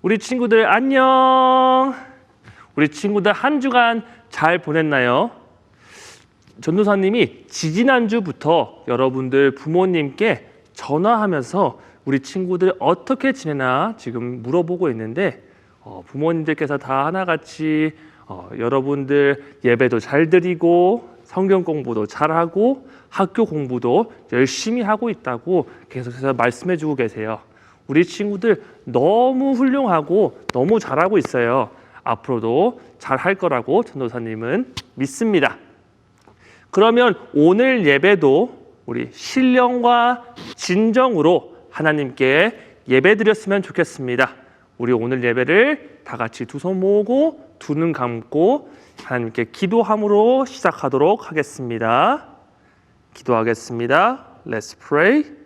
우리 친구들 안녕. 우리 친구들 한 주간 잘 보냈나요? 전도사님이 지지난주부터 여러분들 부모님께 전화하면서 우리 친구들 어떻게 지내나 지금 물어보고 있는데 부모님들께서 다 하나같이 여러분들 예배도 잘 드리고 성경 공부도 잘하고 학교 공부도 열심히 하고 있다고 계속해서 말씀해 주고 계세요. 우리 친구들 너무 훌륭하고 너무 잘하고 있어요. 앞으로도 잘할 거라고 전도사님은 믿습니다. 그러면 오늘 예배도 우리 신령과 진정으로 하나님께 예배드렸으면 좋겠습니다. 우리 오늘 예배를 다 같이 두 손 모으고 두 눈 감고 하나님께 기도함으로 시작하도록 하겠습니다. 기도하겠습니다. Let's pray.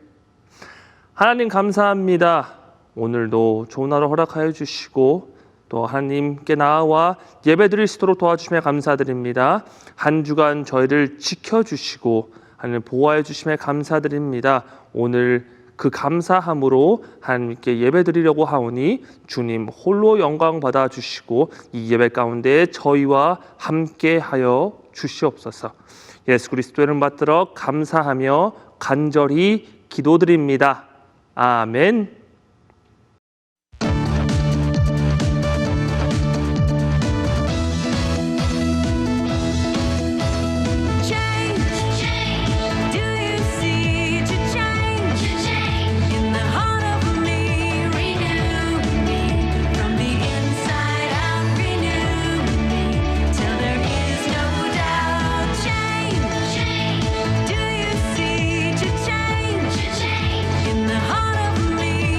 하나님 감사합니다. 오늘도 좋은 하루 허락하여 주시고 또 하나님께 나아와 예배드릴 수 있도록 도와주시며 감사드립니다. 한 주간 저희를 지켜주시고 하나님 보호하여 주시며 감사드립니다. 오늘 그 감사함으로 하나님께 예배드리려고 하오니 주님 홀로 영광 받아주시고 이 예배 가운데 저희와 함께하여 주시옵소서. 예수 그리스도의 이름 받들어 감사하며 간절히 기도드립니다. 아멘. Do you see to change in the heart of me?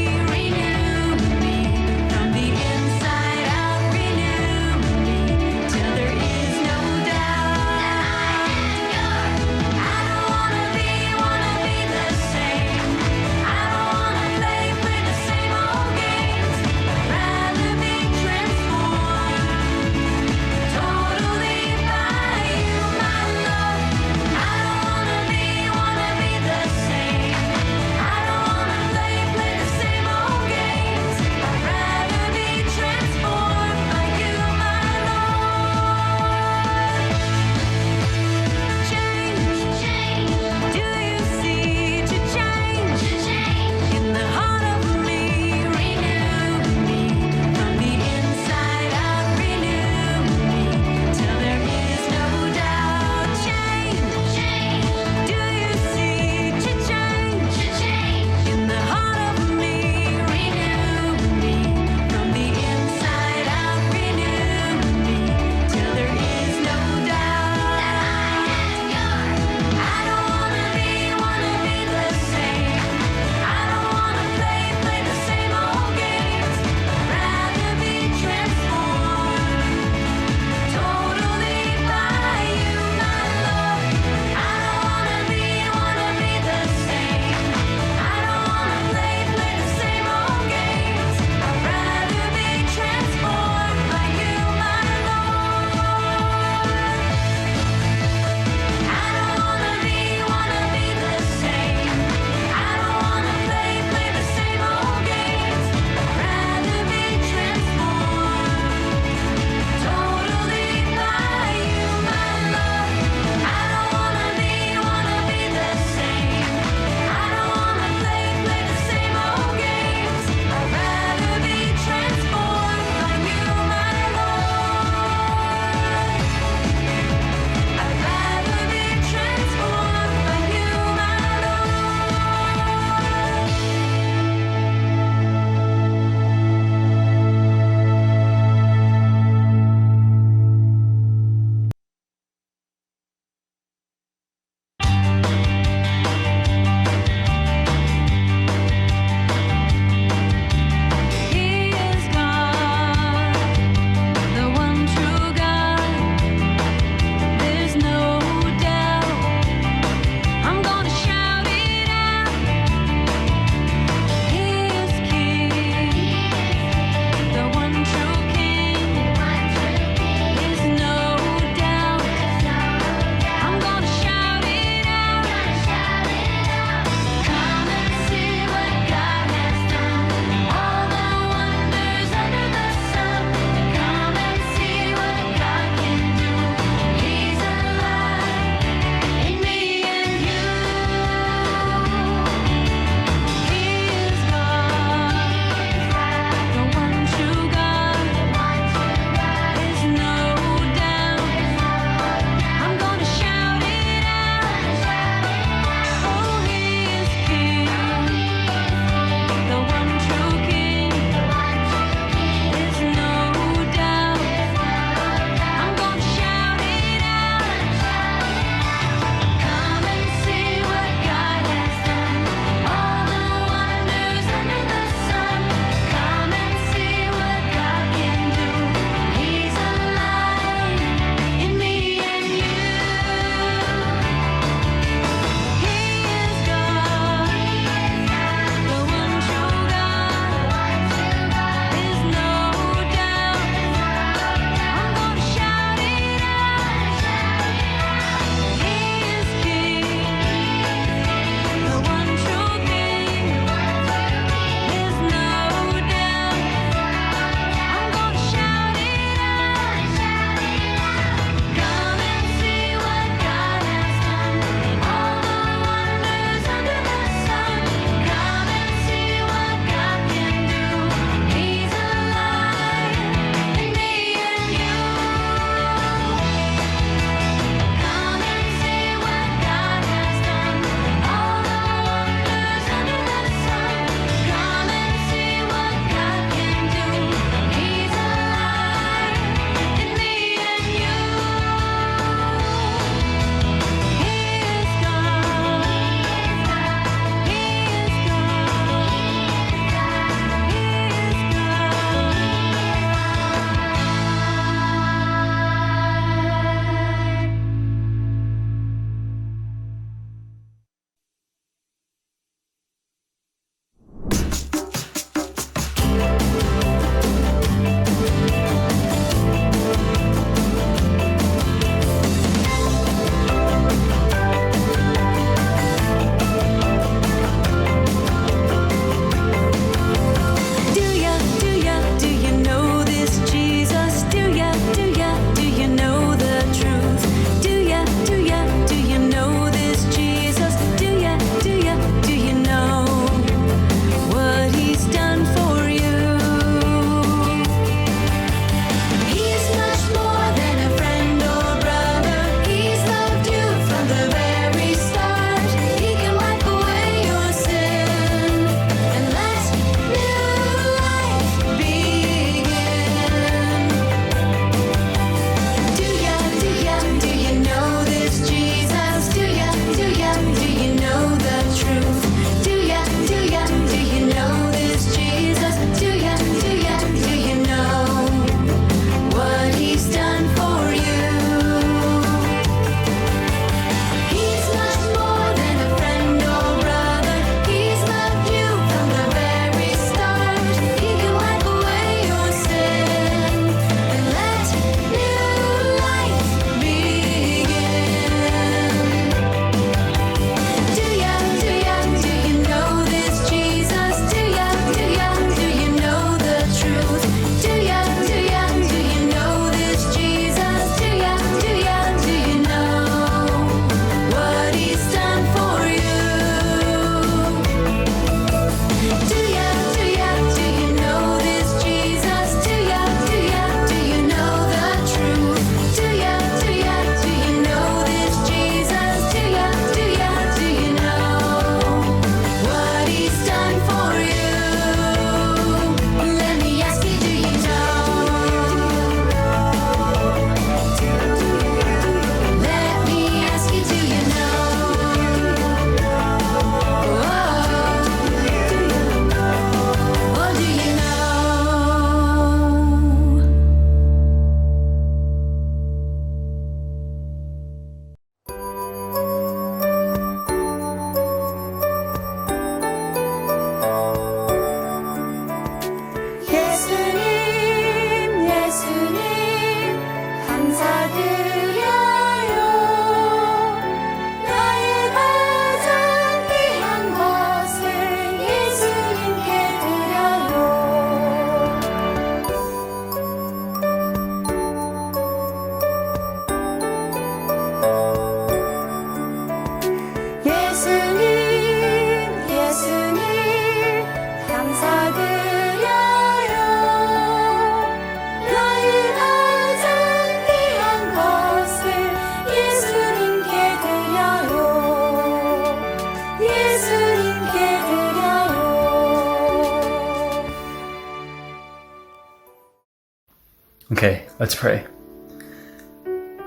Okay, let's pray.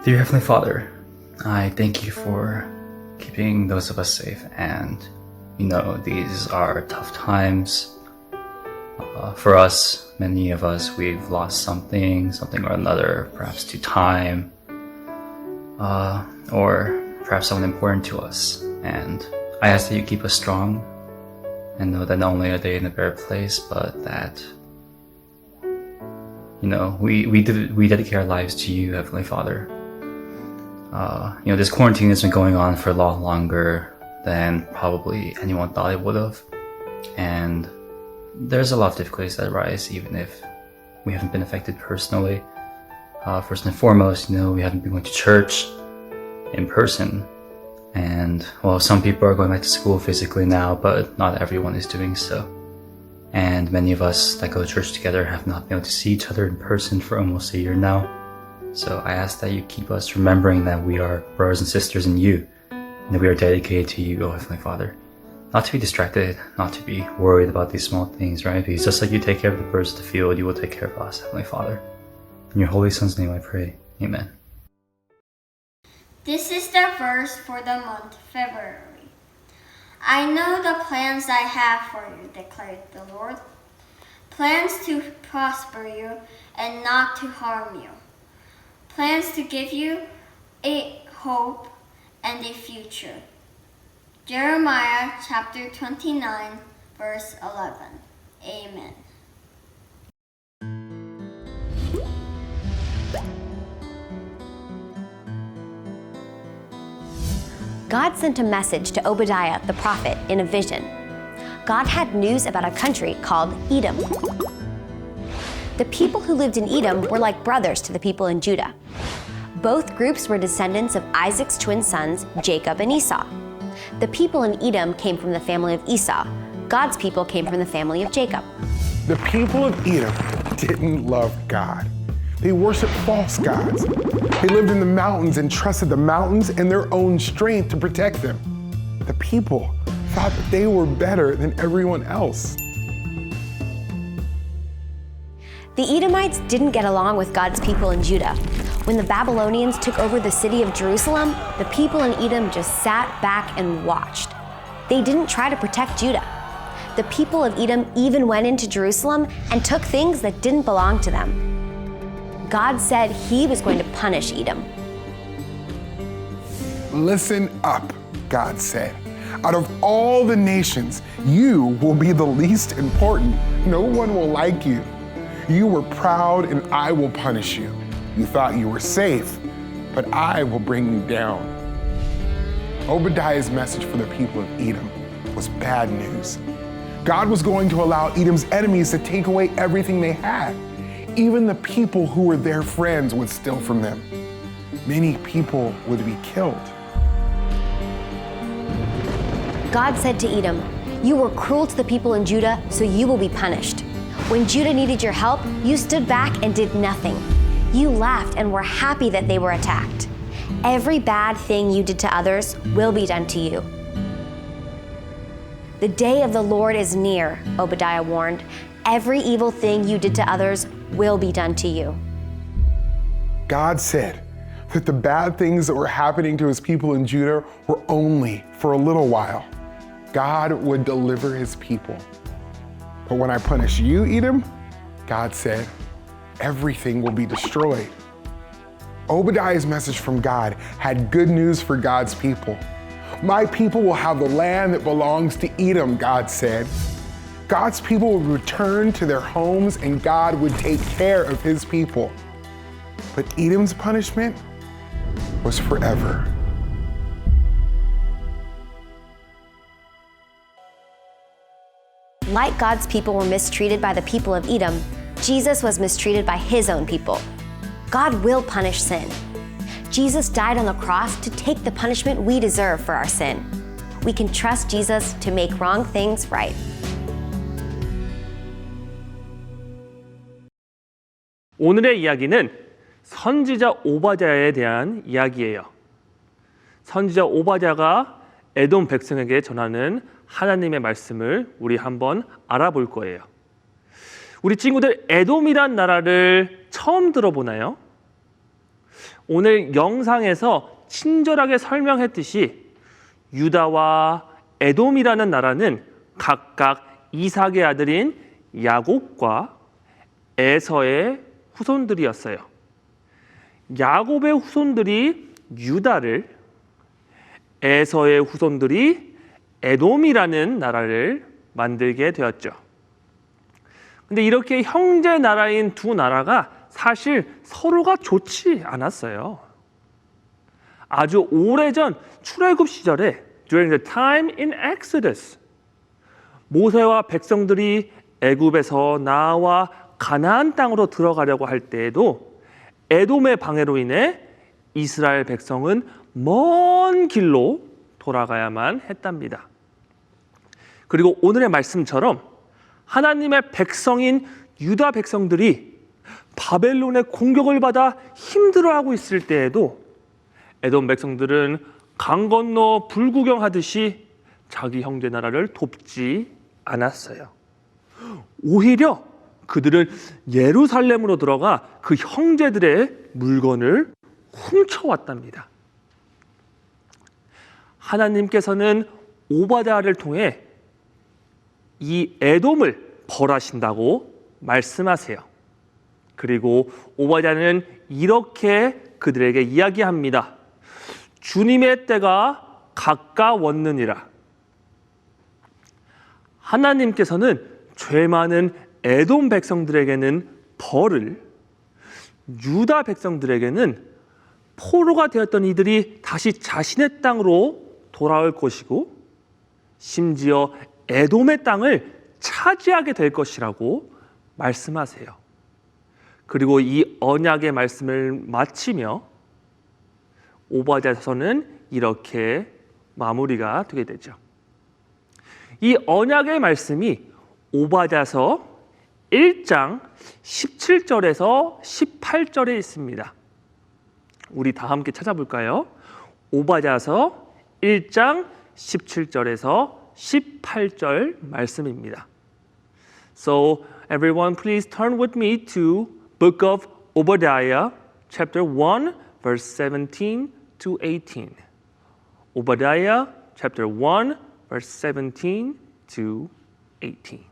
Dear Heavenly Father, I thank you for keeping those of us safe, and these are tough times for us. Many of us, we've lost something or another, perhaps to time, or perhaps someone important to us. And I ask that you keep us strong and know that not only are they in a better place, but that we dedicate our lives to you, Heavenly Father. This quarantine has been going on for a lot longer than probably anyone thought it would have. And there's a lot of difficulties that arise, even if we haven't been affected personally. First and foremost, we haven't been going to church in person. And, well, some people are going back to school physically now, but not everyone is doing so. And many of us that go to church together have not been able to see each other in person for almost a year now. So I ask that you keep us remembering that we are brothers and sisters in you, and that we are dedicated to you, O Heavenly Father. Not to be distracted, not to be worried about these small things, right? Because just like you take care of the birds of the field, you will take care of us, Heavenly Father. In your Holy Son's name I pray. Amen. This is the verse for the month February. I know the plans I have for you, declared the Lord. Plans to prosper you and not to harm you. Plans to give you a hope and a future. Jeremiah chapter 29, verse 11. Amen. God sent a message to Obadiah the prophet in a vision. God had news about a country called Edom. The people who lived in Edom were like brothers to the people in Judah. Both groups were descendants of Isaac's twin sons, Jacob and Esau. The people in Edom came from the family of Esau. God's people came from the family of Jacob. The people of Edom didn't love God. They worshiped false gods. They lived in the mountains and trusted the mountains and their own strength to protect them. The people thought that they were better than everyone else. The Edomites didn't get along with God's people in Judah. When the Babylonians took over the city of Jerusalem, the people in Edom just sat back and watched. They didn't try to protect Judah. The people of Edom even went into Jerusalem and took things that didn't belong to them. God said he was going to punish Edom. Listen up, God said. Out of all the nations, you will be the least important. No one will like you. You were proud and I will punish you. You thought you were safe, but I will bring you down. Obadiah's message for the people of Edom was bad news. God was going to allow Edom's enemies to take away everything they had. Even the people who were their friends would steal from them. Many people would be killed. God said to Edom, "You were cruel to the people in Judah, so you will be punished. When Judah needed your help, you stood back and did nothing. You laughed and were happy that they were attacked. Every bad thing you did to others will be done to you." The day of the Lord is near, Obadiah warned. Every evil thing you did to others will be done to you. God said that the bad things that were happening to his people in Judah were only for a little while. God would deliver his people. But when I punish you, Edom, God said, everything will be destroyed. Obadiah's message from God had good news for God's people. My people will have the land that belongs to Edom, God said. God's people would return to their homes and God would take care of his people. But Edom's punishment was forever. Like God's people were mistreated by the people of Edom, Jesus was mistreated by his own people. God will punish sin. Jesus died on the cross to take the punishment we deserve for our sin. We can trust Jesus to make wrong things right. 오늘의 이야기는 선지자 오바댜에 대한 이야기예요. 선지자 오바댜가 에돔 백성에게 전하는 하나님의 말씀을 우리 한번 알아볼 거예요. 우리 친구들 에돔이란 나라를 처음 들어보나요? 오늘 영상에서 친절하게 설명했듯이 유다와 에돔이라는 나라는 각각 이삭의 아들인 야곱과 에서의 후손들이었어요. 야곱의 후손들이 유다를, 에서의 후손들이 에돔이라는 나라를 만들게 되었죠. 근데 이렇게 형제 나라인 두 나라가 사실 서로가 좋지 않았어요. 아주 오래전 출애굽 시절에 during the time in Exodus 모세와 백성들이 애굽에서 나와 가나안 땅으로 들어가려고 할 때에도 에돔의 방해로 인해 이스라엘 백성은 먼 길로 돌아가야만 했답니다. 그리고 오늘의 말씀처럼 하나님의 백성인 유다 백성들이 바벨론의 공격을 받아 힘들어하고 있을 때에도 에돔 백성들은 강 건너 불구경하듯이 자기 형제 나라를 돕지 않았어요. 오히려 그들은 예루살렘으로 들어가 그 형제들의 물건을 훔쳐왔답니다. 하나님께서는 오바댜를 통해 이 에돔을 벌하신다고 말씀하세요. 그리고 오바댜는 이렇게 그들에게 이야기합니다. 주님의 때가 가까웠느니라. 하나님께서는 죄 많은 에돔 백성들에게는 벌을, 유다 백성들에게는 포로가 되었던 이들이 다시 자신의 땅으로 돌아올 것이고 심지어 에돔의 땅을 차지하게 될 것이라고 말씀하세요. 그리고 이 언약의 말씀을 마치며 오바댜서는 이렇게 마무리가 되게 되죠. 이 언약의 말씀이 오바댜서 1장 17절에서 18절에 있습니다. 우리 다 함께 찾아볼까요? 오바댜서 1장 17절에서 18절 말씀입니다. So everyone please turn with me to Book of Obadiah chapter 1 verse 17 to 18. Obadiah chapter 1 verse 17 to 18.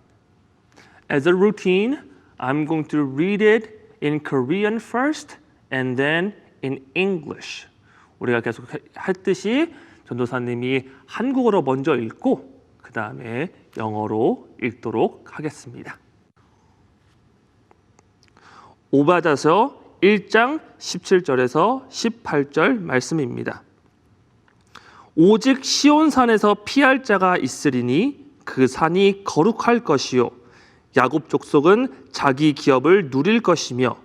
As a routine, I'm going to read it in Korean first and then in English. 우리가 계속 했듯이 전도사님이 한국어로 먼저 읽고 그 다음에 영어로 읽도록 하겠습니다. 오바댜서 1장 17절에서 18절 말씀입니다. 오직 시온산에서 피할 자가 있으리니 그 산이 거룩할 것이요 야곱 족속은 자기 기업을 누릴 것이며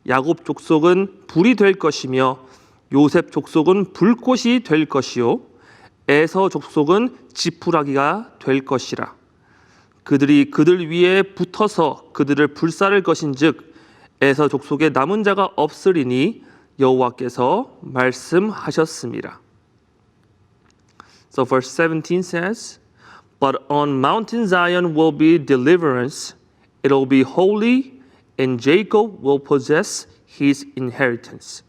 야곱 족속은 불이 될 것이며 요셉 족속은 불꽃이 될 것이요 에서 족속은 지푸라기가 될 것이라. 그들이 그들 위에 붙어서 그들을 불사를 것인즉 에서 족속에 남은 자가 없으리니 여호와께서 말씀하셨습니다. So verse 17 says, But on Mountain Zion will be deliverance, it will be holy, and Jacob will possess his inheritance.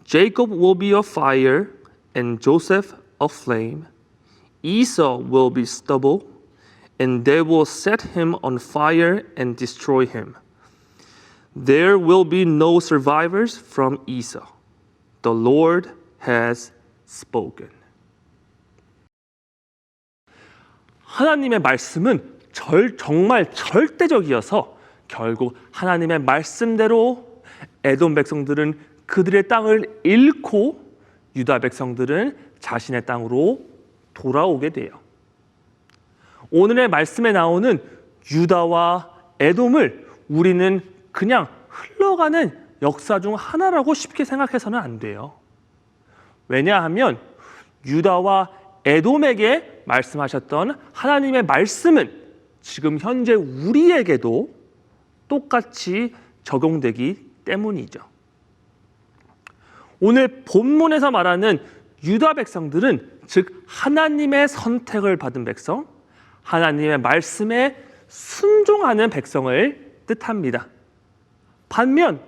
Jacob will be a fire, and Joseph a flame. Esau will be stubble, and they will set him on fire and destroy him. There will be no survivors from Esau. The Lord has spoken. 하나님의 말씀은 정말 절대적이어서 결국 하나님의 말씀대로 에돔 백성들은 그들의 땅을 잃고 유다 백성들은 자신의 땅으로 돌아오게 돼요. 오늘의 말씀에 나오는 유다와 에돔을 우리는 그냥 흘러가는 역사 중 하나라고 쉽게 생각해서는 안 돼요. 왜냐하면 유다와 에돔에게 말씀하셨던 하나님의 말씀은 지금 현재 우리에게도 똑같이 적용되기 때문이죠. 오늘 본문에서 말하는 유다 백성들은 즉 하나님의 선택을 받은 백성, 하나님의 말씀에 순종하는 백성을 뜻합니다. 반면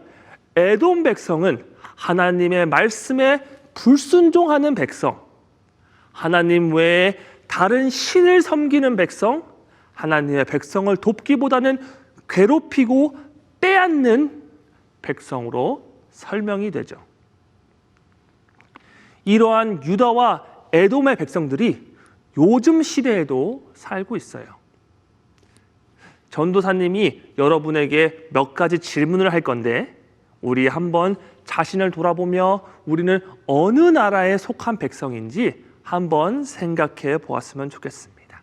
에돔 백성은 하나님의 말씀에 불순종하는 백성, 하나님 외에 다른 신을 섬기는 백성, 하나님의 백성을 돕기보다는 괴롭히고 빼앗는 백성으로 설명이 되죠. 이러한 유다와 에돔의 백성들이 요즘 시대에도 살고 있어요. 전도사님이 여러분에게 몇 가지 질문을 할 건데 우리 한번 자신을 돌아보며 우리는 어느 나라에 속한 백성인지 한번 생각해 보았으면 좋겠습니다.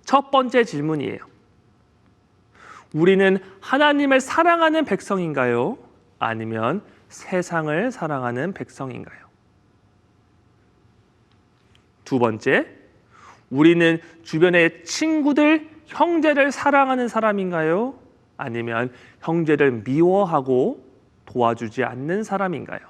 첫 번째 질문이에요. 우리는 하나님을 사랑하는 백성인가요? 아니면 세상을 사랑하는 백성인가요? 두 번째, 우리는 주변의 친구들, 형제를 사랑하는 사람인가요? 아니면 형제를 미워하고 도와주지 않는 사람인가요?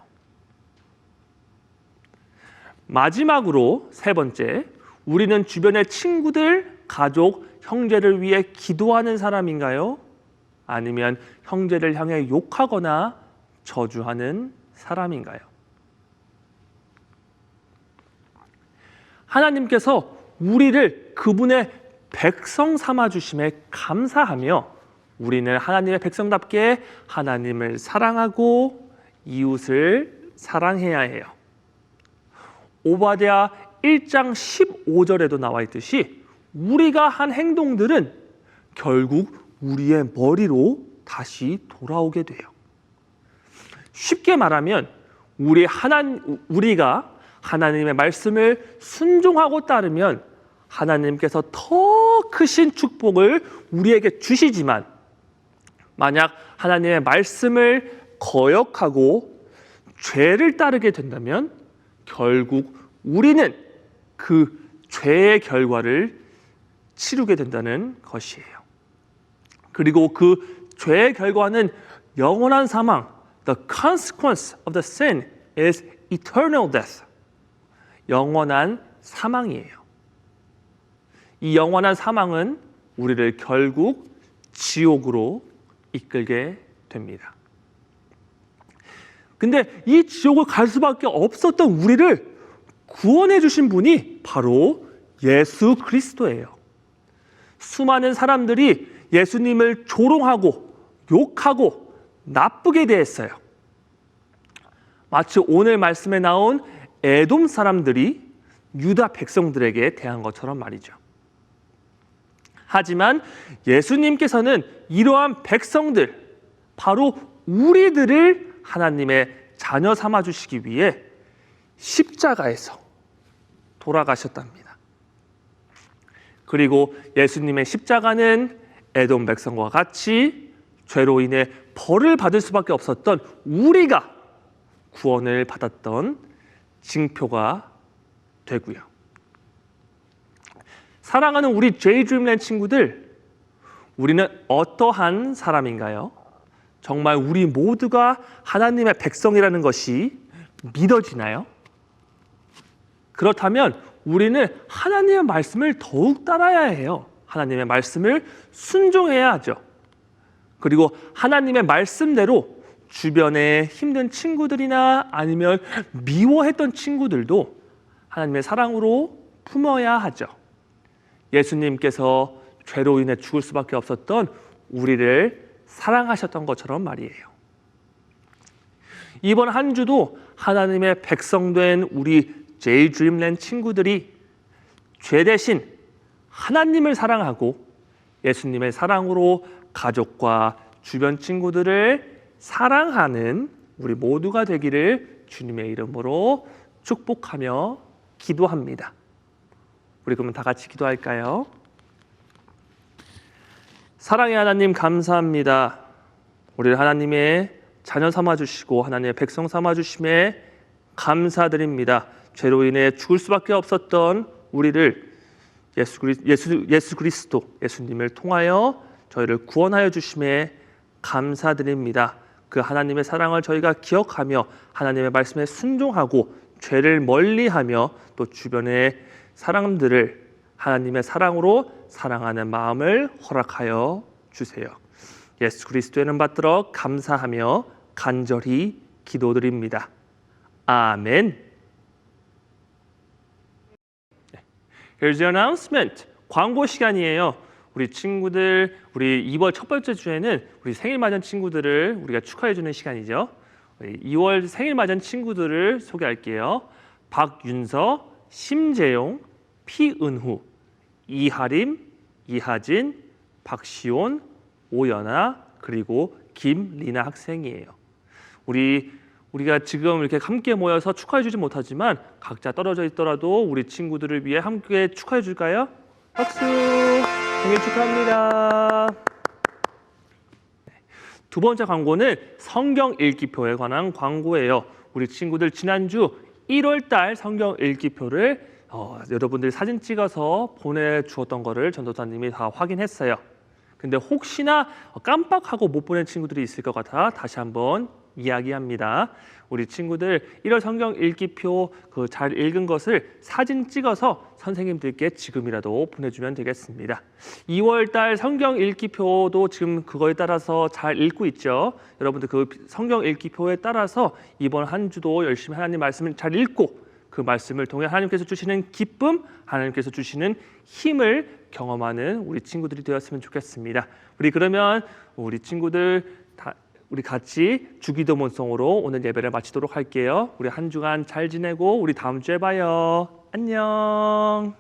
마지막으로 세 번째, 우리는 주변의 친구들, 가족, 형제를 위해 기도하는 사람인가요? 아니면 형제를 향해 욕하거나 저주하는 사람인가요? 하나님께서 우리를 그분의 백성 삼아 주심에 감사하며 우리는 하나님의 백성답게 하나님을 사랑하고 이웃을 사랑해야 해요. 오바댜 1장 15절에도 나와 있듯이 우리가 한 행동들은 결국 우리의 머리로 다시 돌아오게 돼요. 쉽게 말하면 우리가 하나님의 말씀을 순종하고 따르면 하나님께서 더 크신 축복을 우리에게 주시지만 만약 하나님의 말씀을 거역하고 죄를 따르게 된다면 결국 우리는 그 죄의 결과를 치르게 된다는 것이에요. 그리고 그 죄의 결과는 영원한 사망. The consequence of the sin is eternal death. 영원한 사망이에요. 이 영원한 사망은 우리를 결국 지옥으로 이끌게 됩니다. 근데 이 지옥을 갈 수밖에 없었던 우리를 구원해 주신 분이 바로 예수 그리스도예요. 수많은 사람들이 예수님을 조롱하고 욕하고 나쁘게 대했어요. 마치 오늘 말씀에 나온 에돔 사람들이 유다 백성들에게 대한 것처럼 말이죠. 하지만 예수님께서는 이러한 백성들, 바로 우리들을 하나님의 자녀 삼아 주시기 위해 십자가에서 돌아가셨답니다. 그리고 예수님의 십자가는 에돔 백성과 같이 죄로 인해 벌을 받을 수밖에 없었던 우리가 구원을 받았던 징표가 되고요. 사랑하는 우리 제이드림랜드 친구들, 우리는 어떠한 사람인가요? 정말 우리 모두가 하나님의 백성이라는 것이 믿어지나요? 그렇다면 우리는 하나님의 말씀을 더욱 따라야 해요. 하나님의 말씀을 순종해야 하죠. 그리고 하나님의 말씀대로 주변에 힘든 친구들이나 아니면 미워했던 친구들도 하나님의 사랑으로 품어야 하죠. 예수님께서 죄로 인해 죽을 수밖에 없었던 우리를 사랑하셨던 것처럼 말이에요. 이번 한 주도 하나님의 백성된 우리 제이드림랜드 친구들이 죄 대신 하나님을 사랑하고 예수님의 사랑으로 가족과 주변 친구들을 사랑하는 우리 모두가 되기를 주님의 이름으로 축복하며 기도합니다. 우리 그러면 다 같이 기도할까요? 사랑의 하나님 감사합니다. 우리를 하나님의 자녀 삼아주시고 하나님의 백성 삼아주심에 감사드립니다. 죄로 인해 죽을 수밖에 없었던 우리를 예수 그리스도 예수님을 통하여 저희를 구원하여 주심에 감사드립니다. 그 하나님의 사랑을 저희가 기억하며 하나님의 말씀에 순종하고 죄를 멀리하며 또 주변의 사람들을 하나님의 사랑으로 사랑하는 마음을 허락하여 주세요. 예수 그리스도의 이름 받들어 감사하며 간절히 기도드립니다. 아멘. Here's the announcement. 광고 시간이에요. 우리 친구들, 우리 2월 첫 번째 주에는 우리 생일 맞은 친구들을 우리가 축하해 주는 시간이죠. 2월 생일 맞은 친구들을 소개할게요. 박윤서, 심재용, 피은후, 이하림, 이하진, 박시온, 오연아, 그리고 김리나 학생이에요. 우리가 지금 이렇게 함께 모여서 축하해 주지 못하지만 각자 떨어져 있더라도 우리 친구들을 위해 함께 축하해 줄까요? 박수! 생일 축하합니다. 두 번째 광고는 성경 읽기표에 관한 광고예요. 우리 친구들 지난주 1월 달 성경 읽기표를 여러분들이 사진 찍어서 보내주었던 거를 전도사님이 다 확인했어요. 근데 혹시나 깜빡하고 못 보낸 친구들이 있을 것 같아 다시 한번 이야기합니다. 우리 친구들 1월 성경 읽기표 그 잘 읽은 것을 사진 찍어서 선생님들께 지금이라도 보내주면 되겠습니다. 2월 달 성경 읽기표도 지금 그거에 따라서 잘 읽고 있죠. 여러분들 그 성경 읽기표에 따라서 이번 한 주도 열심히 하나님 말씀을 잘 읽고 그 말씀을 통해 하나님께서 주시는 기쁨, 하나님께서 주시는 힘을 경험하는 우리 친구들이 되었으면 좋겠습니다. 그러면 우리 친구들 우리 같이 주기도 본송으로 오늘 예배를 마치도록 할게요. 우리 한 주간 잘 지내고 우리 다음 주에 봐요. 안녕.